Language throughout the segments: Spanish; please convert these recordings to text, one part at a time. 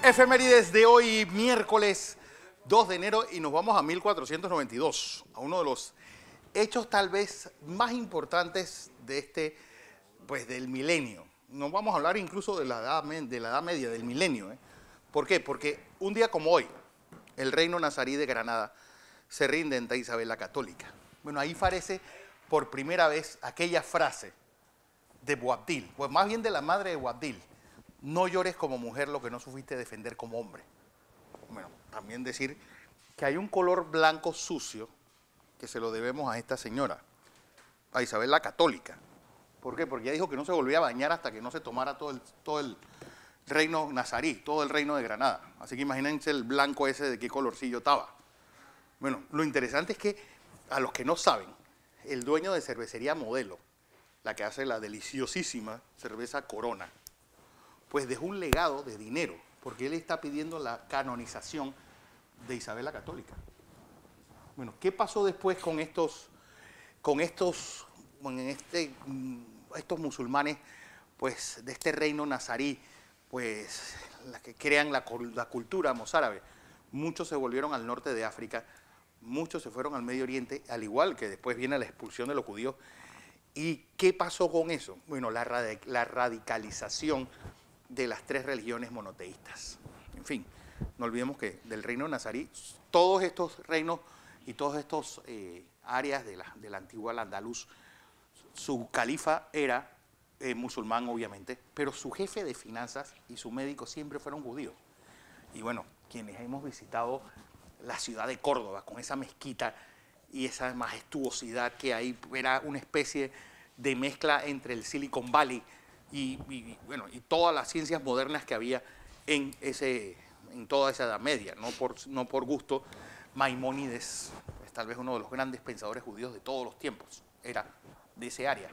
Efemérides de hoy, miércoles 2 de enero, y nos vamos a 1492, a uno de los hechos tal vez más importantes de del milenio. Nos vamos a hablar incluso de la Edad Media, del milenio. ¿Por qué? Porque un día como hoy, el reino nazarí de Granada se rinde ante Isabel la Católica. Bueno, ahí aparece por primera vez aquella frase de Boabdil, pues más bien de la madre de Boabdil: no llores como mujer lo que no supiste defender como hombre. Bueno, también decir que hay un color blanco sucio que se lo debemos a esta señora, a Isabel la Católica. ¿Por qué? Porque ella dijo que no se volvía a bañar hasta que no se tomara todo el reino nazarí, todo el reino de Granada. Así que imagínense el blanco ese de qué colorcillo estaba. Bueno, lo interesante es que, a los que no saben, el dueño de Cervecería Modelo, la que hace la deliciosísima cerveza Corona, pues dejó un legado de dinero, porque él está pidiendo la canonización de Isabel la Católica. Bueno, ¿qué pasó después con estos musulmanes, pues, de este reino nazarí, pues, la que crean la cultura mozárabe? Muchos se volvieron al norte de África, muchos se fueron al Medio Oriente, al igual que después viene la expulsión de los judíos. ¿Y qué pasó con eso? Bueno, la radicalización de las tres religiones monoteístas. En fin, no olvidemos que del reino nazarí, todos estos reinos y todos estos áreas de la antigua Al-Andalus, su califa era musulmán, obviamente, pero su jefe de finanzas y su médico siempre fueron judíos. Y bueno, quienes hemos visitado la ciudad de Córdoba, con esa mezquita y esa majestuosidad que hay, era una especie de mezcla entre el Silicon Valley y todas las ciencias modernas que había en toda esa Edad Media. No por gusto, Maimónides es tal vez uno de los grandes pensadores judíos de todos los tiempos, era de ese área.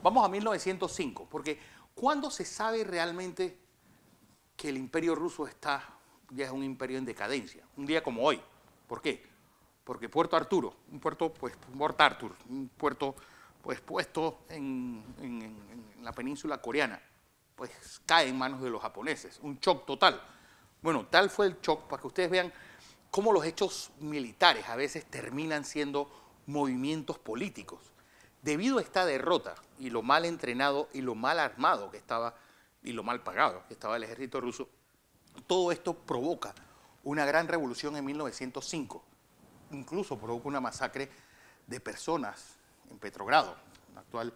Vamos a 1905, porque ¿cuándo se sabe realmente que el imperio ruso ya es un imperio en decadencia? Un día como hoy. ¿Por qué? Porque Puerto Arturo, Port Arthur, un puerto pues puesto en la península coreana, pues cae en manos de los japoneses, un shock total. Bueno, tal fue el shock, para que ustedes vean cómo los hechos militares a veces terminan siendo movimientos políticos. Debido a esta derrota y lo mal entrenado y lo mal armado que estaba y lo mal pagado que estaba el ejército ruso, todo esto provoca una gran revolución en 1905. Incluso provoca una masacre de personas en Petrogrado, en actual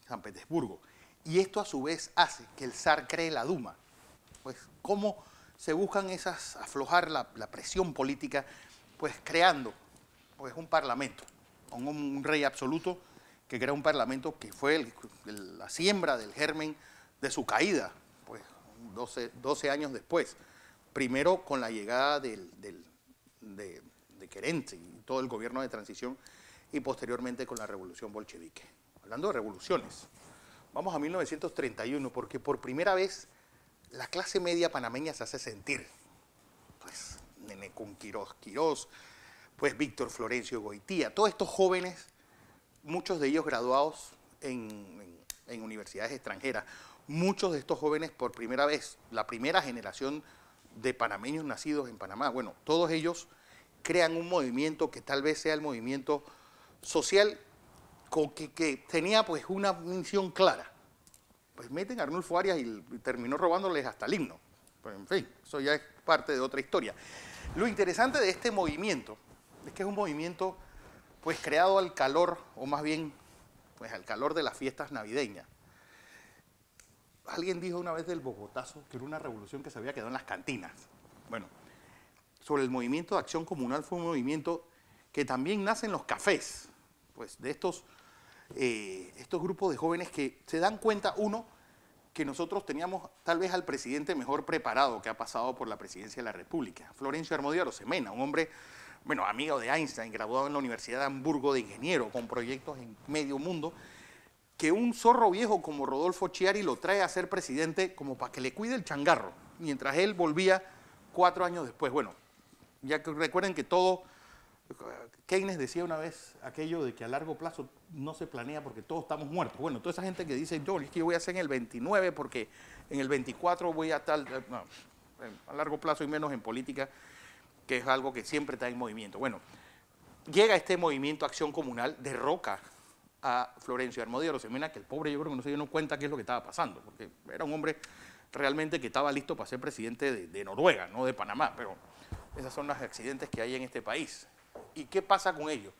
San Petersburgo. Y esto a su vez hace que el zar cree la Duma. Pues cómo se buscan aflojar la presión política, pues creando pues un parlamento, con un rey absoluto que crea un parlamento que fue la siembra del germen de su caída, pues 12 años después. Primero con la llegada de Kerensky y todo el gobierno de transición, y posteriormente con la revolución bolchevique. Hablando de revoluciones, vamos a 1931, porque por primera vez la clase media panameña se hace sentir. Pues Nenecún Quirós, pues Víctor Florencio Goitía, todos estos jóvenes, muchos de ellos graduados en universidades extranjeras, muchos de estos jóvenes por primera vez, la primera generación de panameños nacidos en Panamá. Bueno, todos ellos crean un movimiento que tal vez sea el movimiento social que tenía pues una misión clara. Pues meten a Arnulfo Arias y terminó robándoles hasta el himno. Pues en fin, eso ya es parte de otra historia. Lo interesante de este movimiento es que es un movimiento pues creado al calor, o más bien pues al calor de las fiestas navideñas. Alguien dijo una vez del Bogotazo que era una revolución que se había quedado en las cantinas. Bueno, sobre el movimiento de acción comunal, fue un movimiento que también nace en los cafés, pues de estos grupos de jóvenes que se dan cuenta, uno, que nosotros teníamos tal vez al presidente mejor preparado que ha pasado por la presidencia de la República, Florencio Armódio Arosemena, un hombre, bueno, amigo de Einstein, graduado en la Universidad de Hamburgo de ingeniero, con proyectos en medio mundo, que un zorro viejo como Rodolfo Chiari lo trae a ser presidente como para que le cuide el changarro, mientras él volvía 4 años después. Bueno, ya que recuerden que Keynes decía una vez aquello de que a largo plazo no se planea porque todos estamos muertos. Bueno, toda esa gente que dice, yo es que yo voy a hacer en el 29 porque en el 24 voy a tal... No, a largo plazo y menos en política, que es algo que siempre está en movimiento. Bueno, llega este movimiento Acción Comunal, derroca a Florencio Armódio Arosemena, que el pobre yo creo que no se dio cuenta qué es lo que estaba pasando, porque era un hombre realmente que estaba listo para ser presidente de Noruega, no de Panamá, pero esos son los accidentes que hay en este país. ¿Y qué pasa con ello?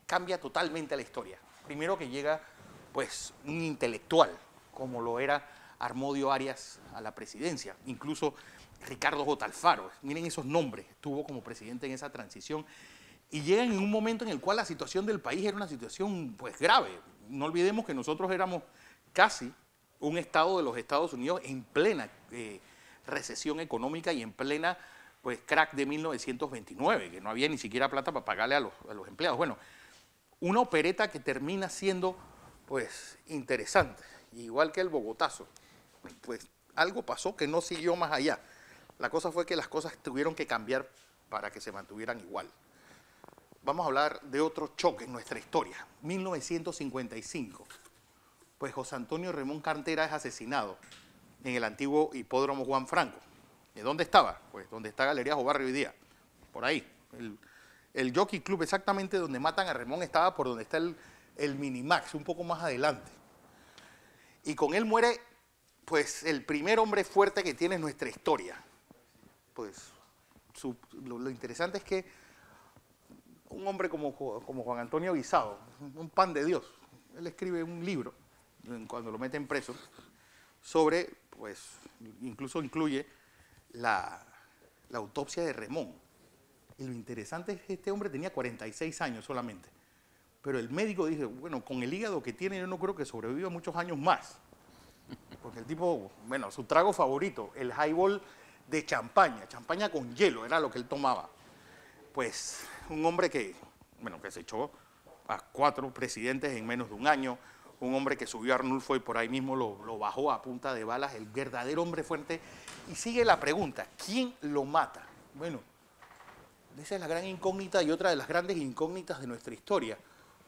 Cambia totalmente la historia. Primero que llega pues un intelectual, como lo era Armódio Arias a la presidencia, incluso Ricardo J. Alfaro, miren esos nombres, estuvo como presidente en esa transición, y llegan en un momento en el cual la situación del país era una situación pues grave. No olvidemos que nosotros éramos casi un estado de los Estados Unidos en plena recesión económica y en plena pues crack de 1929, que no había ni siquiera plata para pagarle a los empleados. Bueno, una opereta que termina siendo pues interesante, igual que el Bogotazo. Pues algo pasó que no siguió más allá. La cosa fue que las cosas tuvieron que cambiar para que se mantuvieran igual. Vamos a hablar de otro choque en nuestra historia. 1955. Pues José Antonio Remón Cantera es asesinado en el antiguo hipódromo Juan Franco. ¿De dónde estaba? Pues donde está Galerías Obarrio hoy día, por ahí. El Jockey Club, exactamente donde matan a Remón, estaba por donde está el Minimax, un poco más adelante. Y con él muere, pues, el primer hombre fuerte que tiene nuestra historia. Pues, lo interesante es que un hombre como Juan Antonio Guisado, un pan de Dios, él escribe un libro, cuando lo meten preso, sobre, pues, incluso incluye la autopsia de Remón. Y lo interesante es que este hombre tenía 46 años solamente. Pero el médico dice, bueno, con el hígado que tiene yo no creo que sobreviva muchos años más. Porque el tipo, bueno, su trago favorito, el highball de champaña, champaña con hielo, era lo que él tomaba. Pues un hombre que, bueno, que se echó a 4 presidentes en menos de un año, un hombre que subió a Arnulfo y por ahí mismo lo bajó a punta de balas, el verdadero hombre fuerte. Y sigue la pregunta, ¿quién lo mata? Bueno, esa es la gran incógnita y otra de las grandes incógnitas de nuestra historia.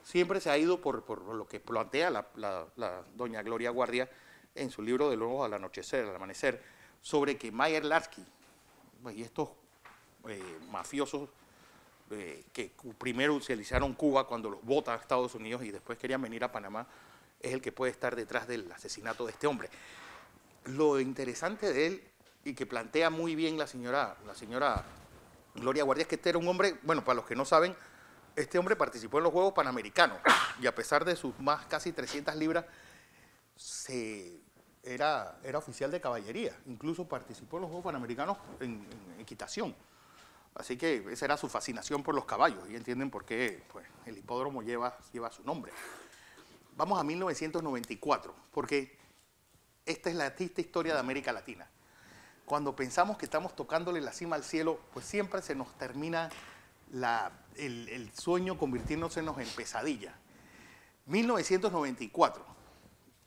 Siempre se ha ido por lo que plantea la doña Gloria Guardia en su libro De Luego al Anochecer, al Amanecer, sobre que Meyer Lansky y estos mafiosos que primero utilizaron Cuba cuando los bota a Estados Unidos y después querían venir a Panamá, es el que puede estar detrás del asesinato de este hombre. Lo interesante de él, y que plantea muy bien la señora Gloria Guardia, es que este era un hombre, bueno, para los que no saben, este hombre participó en los Juegos Panamericanos y a pesar de sus más casi 300 libras, era oficial de caballería, incluso participó en los Juegos Panamericanos en equitación. Así que esa era su fascinación por los caballos y entienden por qué pues, el hipódromo lleva su nombre. Vamos a 1994, porque esta es la triste historia de América Latina. Cuando pensamos que estamos tocándole la cima al cielo, pues siempre se nos termina el sueño convirtiéndose en pesadilla. 1994,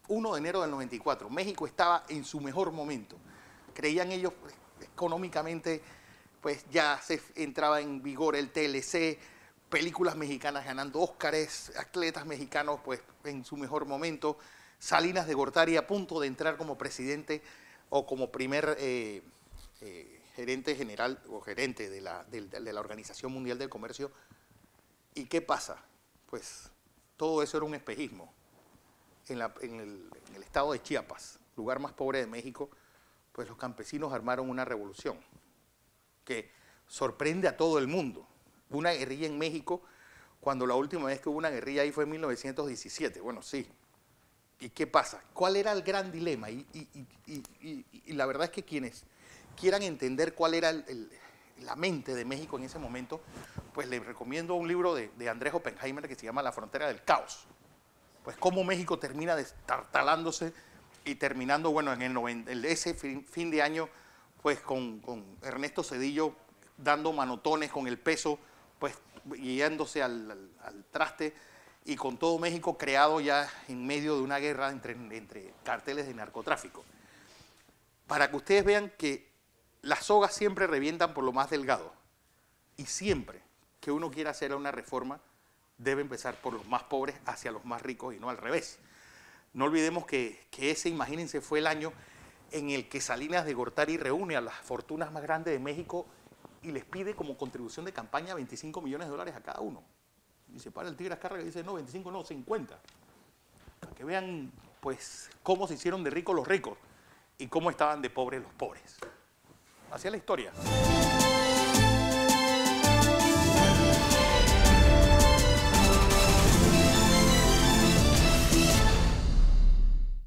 1 de enero del 94, México estaba en su mejor momento. Creían ellos pues, económicamente, pues ya se entraba en vigor el TLC, películas mexicanas ganando Óscares, atletas mexicanos pues en su mejor momento, Salinas de Gortari a punto de entrar como presidente o como primer gerente general o gerente de la Organización Mundial del Comercio. ¿Y qué pasa? Pues todo eso era un espejismo. En el estado de Chiapas, lugar más pobre de México, pues los campesinos armaron una revolución que sorprende a todo el mundo. Una guerrilla en México, cuando la última vez que hubo una guerrilla ahí fue en 1917. Bueno, sí. ¿Y qué pasa? ¿Cuál era el gran dilema? Y la verdad es que quienes quieran entender cuál era la mente de México en ese momento, pues les recomiendo un libro de Andrés Oppenheimer que se llama La frontera del caos. Pues cómo México termina destartalándose y terminando, bueno, en ese fin de año, pues con Ernesto Zedillo dando manotones con el peso, pues yéndose al traste, y con todo México creado ya en medio de una guerra entre carteles de narcotráfico. Para que ustedes vean que las sogas siempre revientan por lo más delgado, y siempre que uno quiera hacer una reforma, debe empezar por los más pobres hacia los más ricos y no al revés. No olvidemos que ese, imagínense, fue el año en el que Salinas de Gortari reúne a las fortunas más grandes de México y les pide como contribución de campaña 25 millones de dólares a cada uno. Y se para el Tigre Azcárraga y dice, no, 25 no, 50. Para que vean, pues, cómo se hicieron de ricos los ricos y cómo estaban de pobres los pobres. Así es la historia.